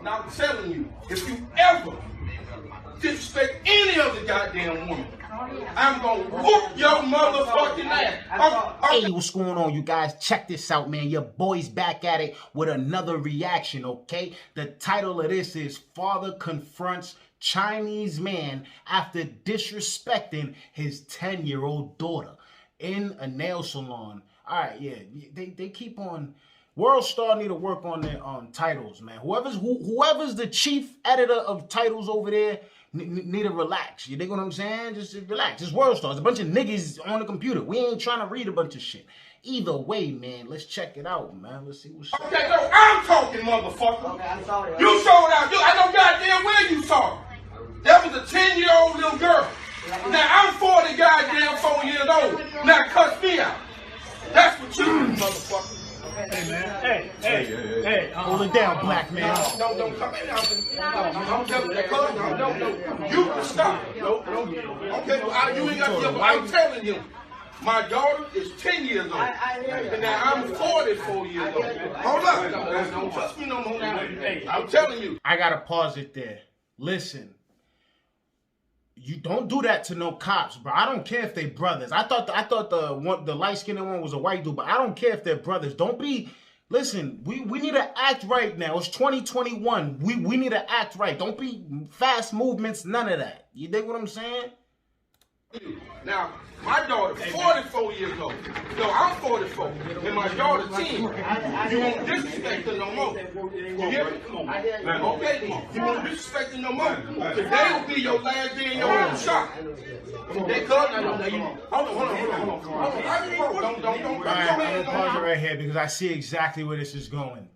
And I'm telling you, if you ever disrespect any other goddamn woman, I'm gonna whoop your motherfucking ass. Hey, what's going on, you guys? Check this out, man. Your boy's back at it with another reaction, okay? The title of this is Father Confronts Chinese Man After Disrespecting His 10-year-old Daughter in a Nail Salon. All right, yeah, they keep on... World Star need to work on their titles, man. Whoever's the chief editor of titles over there need to relax. You dig what I'm saying? Just relax. It's World Star. It's a bunch of niggas on the computer. We ain't trying to read a bunch of shit. Either way, man, let's check it out, man. Let's see what's up. Okay, no, I'm talking, motherfucker. Okay, I'm sorry. You sold out. I know goddamn where you saw it. That was a 10-year-old little girl. Now, I'm 40 goddamn 4 years old. Now, cuss me out. That's what you do, motherfucker. Hey, man. Hey. Hold it down, black man. Don't come in now. I'm telling you, no. You can stop. No. Okay, well, you ain't got to. I'm telling you, my daughter is 10 years old. And now I'm 44 years old. Hold up. Don't trust me no more now. I'm telling you. I gotta pause it there. Listen. You don't do that to no cops, bro. I don't care if they brothers. I thought the light-skinned one was a white dude, but I don't care if they're brothers. Don't be... Listen, we need to act right now. It's 2021. We need to act right. Don't be fast movements, none of that. You dig what I'm saying? Now, my daughter 44 years old. No, I'm 44. And my daughter 10. You won't disrespect her no more. You hear me? Okay, you won't disrespect her no more. Today will be your last day in your own shop. They cut. Hold on. Don't. Alright, I'm gonna pause it right here because I see exactly where this is going.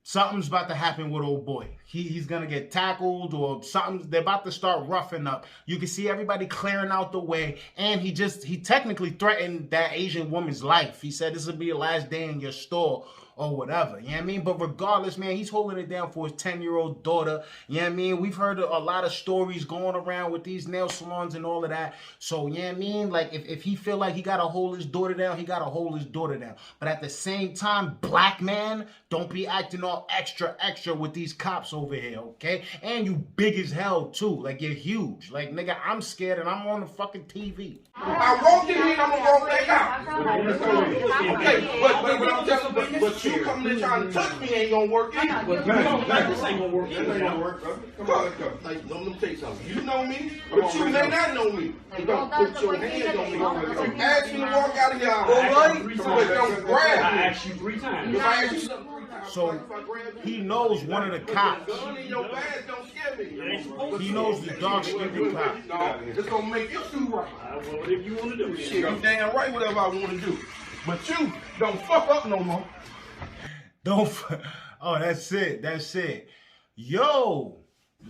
Something's about to happen with old boy. He's gonna get tackled or something. They're about to start roughing up. You can see everybody clearing out the way, and he technically threatened that Asian woman's life. He said this will be your last day in your store or whatever. You know what I mean? But regardless, man, he's holding it down for his 10-year-old daughter. You know what I mean? We've heard a lot of stories going around with these nail salons and all of that. So, you know what I mean? Like, if he feel like he got to hold his daughter down, he got to hold his daughter down. But at the same time, black man, don't be acting all extra with these cops over here, okay? And you big as hell, too. Like, you're huge. Like, nigga, I'm scared and I'm on the fucking TV. I walked in here and I'm going to walk back out. Okay, but you coming in trying to touch me ain't gonna work either. This ain't gonna work. Come on, let me tell you something. You know me, but you may not know me. You don't put your hands on me. Don't ask me to walk out of here. But don't grab me. I asked you 3 times. If I ask you something 3 times. So he knows one of the cops. He knows the dark-skinned cop. No, it's gonna make you do right. Whatever you want to do. Shit, you damn right whatever I want to do. But you don't fuck up no more. Oh, that's it. Yo,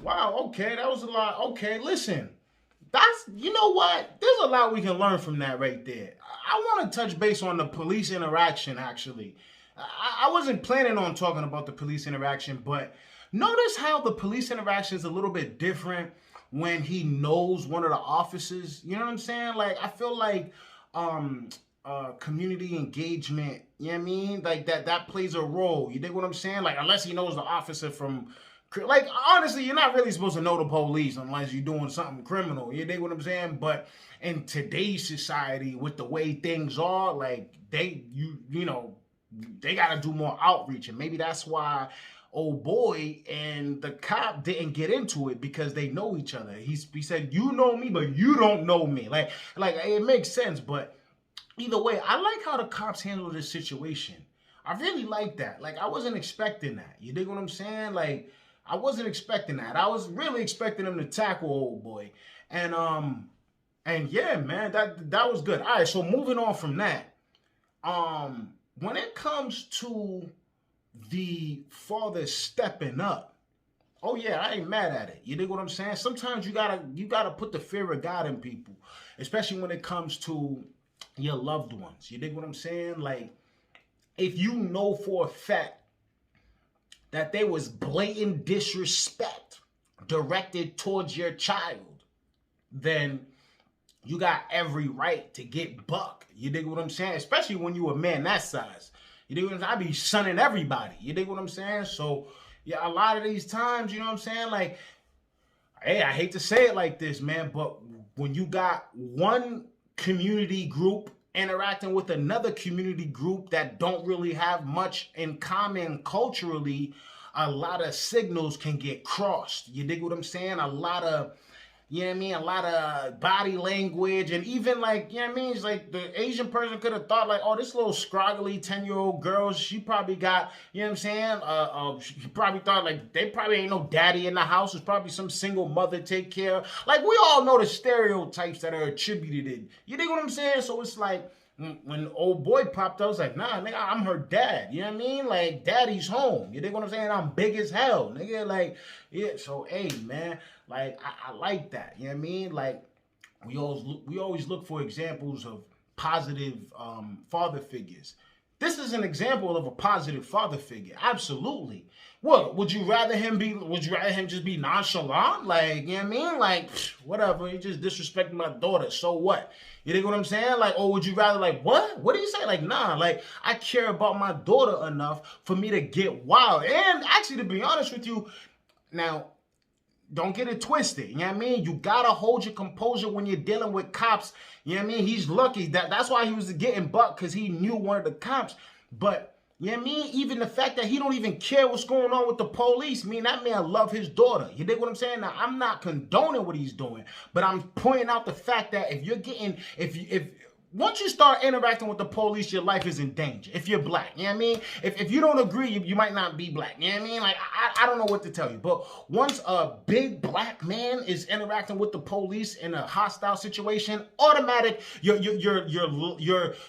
wow, okay, that was a lot. Okay, listen, you know what? There's a lot we can learn from that right there. I want to touch base on the police interaction, actually. I wasn't planning on talking about the police interaction, but notice how the police interaction is a little bit different when he knows one of the officers. You know what I'm saying? Like, I feel like community engagement, you know what I mean? Like that plays a role. You dig what I'm saying? Like, unless he knows the officer from, like, honestly, you're not really supposed to know the police unless you're doing something criminal. You dig what I'm saying? But in today's society, with the way things are, like, you know, they got to do more outreach. And maybe that's why old boy and the cop didn't get into it, because they know each other. He said, you know me, but you don't know me. Like it makes sense, but either way, I like how the cops handle this situation. I really like that. Like, I wasn't expecting that. You dig what I'm saying? Like, I wasn't expecting that. I was really expecting them to tackle old boy. And yeah, man, that was good. All right, so moving on from that. When it comes to the father stepping up, oh yeah, I ain't mad at it. You dig what I'm saying? Sometimes you gotta put the fear of God in people, especially when it comes to your loved ones. You dig what I'm saying? Like, if you know for a fact that there was blatant disrespect directed towards your child, then you got every right to get buck. You dig what I'm saying? Especially when you a man that size. You dig what I'm saying? I be shunning everybody. You dig what I'm saying? So yeah, a lot of these times, you know what I'm saying? Like, hey, I hate to say it like this, man, but when you got one community group interacting with another community group that don't really have much in common culturally, a lot of signals can get crossed. You dig what I'm saying? A lot of, you know what I mean? A lot of body language, and even like, you know what I mean? It's like the Asian person could have thought like, oh, this little scroggly 10-year-old girl, she probably got, you know what I'm saying? She probably thought like, they probably ain't no daddy in the house. It's probably some single mother take care. Like, we all know the stereotypes that are attributed. You dig what I'm saying? So it's like, when old boy popped up, I was like, nah, nigga, I'm her dad. You know what I mean? Like, daddy's home. You dig what I'm saying? I'm big as hell, nigga. Like, yeah, so, hey, man, like, I like that. You know what I mean? Like, we always look for examples of positive father figures. This is an example of a positive father figure. Absolutely. What, would you rather him just be nonchalant? Like, you know what I mean? Like, whatever, he just disrespected my daughter. So what? You think what I'm saying? Like, or would you rather like, what? What do you say? Like, nah, like, I care about my daughter enough for me to get wild. And actually, to be honest with you, now, don't get it twisted. You know what I mean? You gotta hold your composure when you're dealing with cops. You know what I mean? He's lucky. That's why he was getting bucked, because he knew one of the cops. But, you know what I mean? Even the fact that he don't even care what's going on with the police, I mean, that man love his daughter. You dig what I'm saying? Now, I'm not condoning what he's doing, but I'm pointing out the fact that if you're getting, once you start interacting with the police, your life is in danger. If you're black, you know what I mean? If you don't agree, you might not be black. You know what I mean? Like, I don't know what to tell you. But once a big black man is interacting with the police in a hostile situation, automatic, your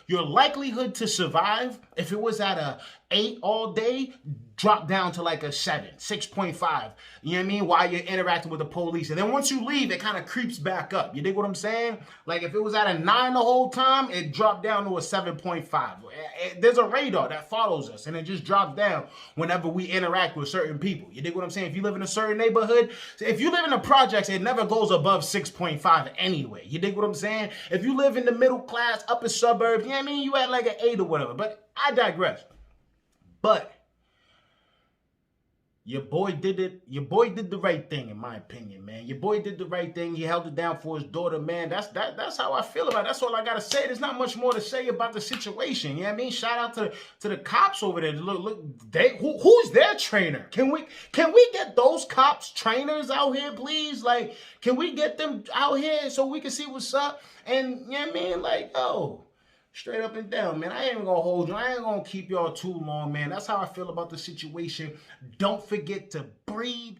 likelihood to survive, if it was at a 8 all day, drop down to like a 7, 6.5. You know what I mean? While you're interacting with the police. And then once you leave, it kind of creeps back up. You dig what I'm saying? Like, if it was at a 9 the whole time, it dropped down to a 7.5. There's a radar that follows us, and it just drops down whenever we interact with certain people. You dig what I'm saying? If you live in a certain neighborhood, if you live in the projects, it never goes above 6.5 anyway. You dig what I'm saying? If you live in the middle class, upper suburbs, you know what I mean? You at like an 8 or whatever. But I digress. But your boy did it. Your boy did the right thing, in my opinion, man. Your boy did the right thing. He held it down for his daughter, man. That's how I feel about it. That's all I gotta say. There's not much more to say about the situation. You know what I mean? Shout out to the cops over there. Look, who's their trainer? Can we get those cops trainers out here, please? Like, can we get them out here so we can see what's up? And you know what I mean? Like, oh. Straight up and down, man. I ain't gonna hold you. I ain't gonna keep y'all too long, man. That's how I feel about the situation. Don't forget to breathe.